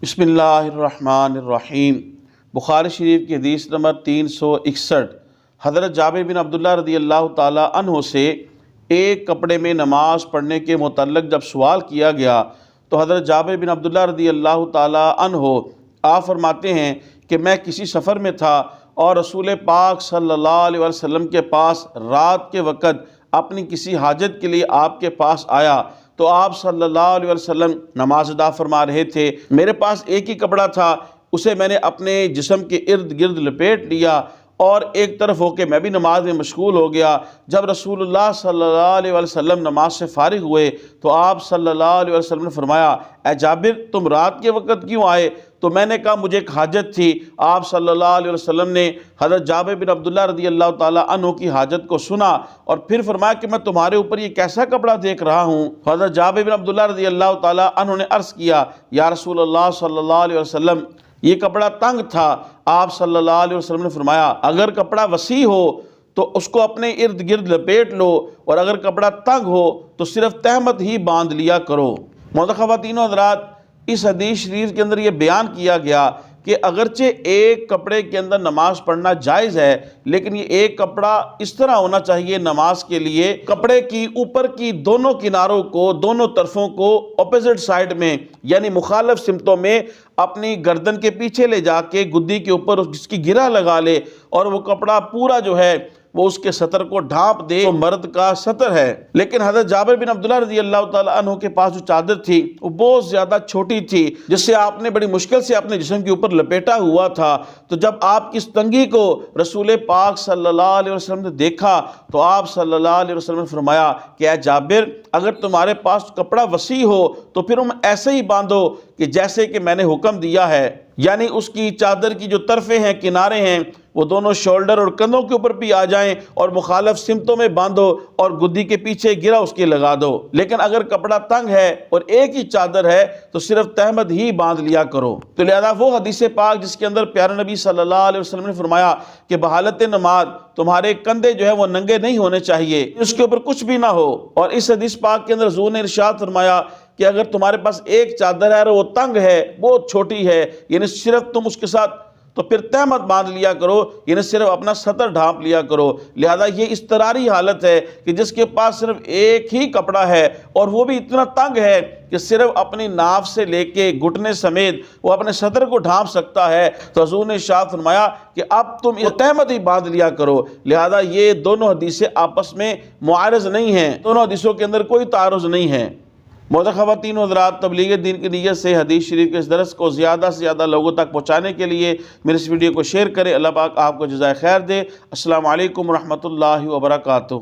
بسم اللہ الرحمن الرحیم۔ بخاری شریف کی حدیث نمبر 361۔ حضرت جابر بن عبداللہ رضی اللہ تعالیٰ عنہ سے ایک کپڑے میں نماز پڑھنے کے متعلق جب سوال کیا گیا تو حضرت جابر بن عبداللہ رضی اللہ تعالیٰ عنہ آپ فرماتے ہیں کہ میں کسی سفر میں تھا اور رسول پاک صلی اللہ علیہ وسلم کے پاس رات کے وقت اپنی کسی حاجت کے لیے آپ کے پاس آیا تو آپ صلی اللہ علیہ وسلم نماز ادا فرما رہے تھے۔ میرے پاس ایک ہی کپڑا تھا، اسے میں نے اپنے جسم کے ارد گرد لپیٹ لیا اور ایک طرف ہو کے میں بھی نماز میں مشغول ہو گیا۔ جب رسول اللہ صلی اللہ علیہ وسلم نماز سے فارغ ہوئے تو آپ صلی اللہ علیہ وسلم نے فرمایا، اے جابر تم رات کے وقت کیوں آئے؟ تو میں نے کہا مجھے ایک حاجت تھی۔ آپ صلی اللہ علیہ وسلم نے حضرت جابر بن عبداللہ رضی اللہ تعالیٰ عنہ کی حاجت کو سنا اور پھر فرمایا کہ میں تمہارے اوپر یہ کیسا کپڑا دیکھ رہا ہوں؟ حضرت جابر بن عبداللہ رضی اللہ تعالیٰ عنہ نے عرض کیا، یا رسول اللہ صلی اللہ علیہ وسلم یہ کپڑا تنگ تھا۔ آپ صلی اللہ علیہ وسلم نے فرمایا، اگر کپڑا وسیع ہو تو اس کو اپنے ارد گرد لپیٹ لو، اور اگر کپڑا تنگ ہو تو صرف تہمت ہی باندھ لیا کرو۔ محترم خواتین و حضرات، اس حدیث شریف کے اندر یہ بیان کیا گیا کہ اگرچہ ایک کپڑے کے اندر نماز پڑھنا جائز ہے، لیکن یہ ایک کپڑا اس طرح ہونا چاہیے نماز کے لیے، کپڑے کی اوپر کی دونوں کناروں کو، دونوں طرفوں کو اپوزٹ سائڈ میں یعنی مخالف سمتوں میں اپنی گردن کے پیچھے لے جا کے گدی کے اوپر اس کی گرہ لگا لے، اور وہ کپڑا پورا جو ہے وہ اس کے سطر کو ڈھانپ دے، وہ مرد کا سطر ہے۔ لیکن حضرت جابر بن عبداللہ رضی اللہ تعالیٰ عنہ کے پاس جو چادر تھی وہ بہت زیادہ چھوٹی تھی، جس سے آپ نے بڑی مشکل سے اپنے جسم کے اوپر لپیٹا ہوا تھا۔ تو جب آپ کی اس تنگی کو رسول پاک صلی اللہ علیہ وسلم نے دیکھا تو آپ صلی اللہ علیہ وسلم نے فرمایا کہ اے جابر اگر تمہارے پاس کپڑا وسیع ہو تو پھر ایسے ہی باندھو کہ جیسے کہ میں نے حکم دیا ہے، یعنی اس کی چادر کی جو طرفیں ہیں، کنارے ہیں، وہ دونوں شولڈر اور کندھوں کے اوپر بھی آ جائیں اور مخالف سمتوں میں باندھو اور گدی کے پیچھے گرہ اس کی لگا دو۔ لیکن اگر کپڑا تنگ ہے اور ایک ہی چادر ہے تو صرف تہمد ہی باندھ لیا کرو۔ تو لہذا وہ حدیث پاک جس کے اندر پیارے نبی صلی اللہ علیہ وسلم نے فرمایا کہ بحالت نماز تمہارے کندھے جو ہے وہ ننگے نہیں ہونے چاہیے، اس کے اوپر کچھ بھی نہ ہو۔ اور اس حدیث پاک کے اندر حضور نے ارشاد فرمایا کہ اگر تمہارے پاس ایک چادر ہے اور وہ تنگ ہے، بہت چھوٹی ہے، یعنی صرف تم اس کے ساتھ تو پھر تہمت باندھ لیا کرو، یعنی صرف اپنا سطر ڈھانپ لیا کرو۔ لہذا یہ اضطراری حالت ہے کہ جس کے پاس صرف ایک ہی کپڑا ہے اور وہ بھی اتنا تنگ ہے کہ صرف اپنی ناف سے لے کے گھٹنے سمیت وہ اپنے سطر کو ڈھانپ سکتا ہے، تو حضور نے ارشاد فرمایا کہ اب تم تہمت ہی باندھ لیا کرو۔ لہذا یہ دونوں حدیثیں آپس میں معارض نہیں ہیں، دونوں حدیثوں کے اندر کوئی تعارض نہیں ہے۔ محترم خواتین و حضرات، تبلیغ دین کی نیت سے حدیث شریف کے اس درس کو زیادہ سے زیادہ لوگوں تک پہنچانے کے لیے میرے اس ویڈیو کو شیئر کریں۔ اللہ پاک آپ کو جزائے خیر دے۔ السلام علیکم ورحمۃ اللہ وبرکاتہ۔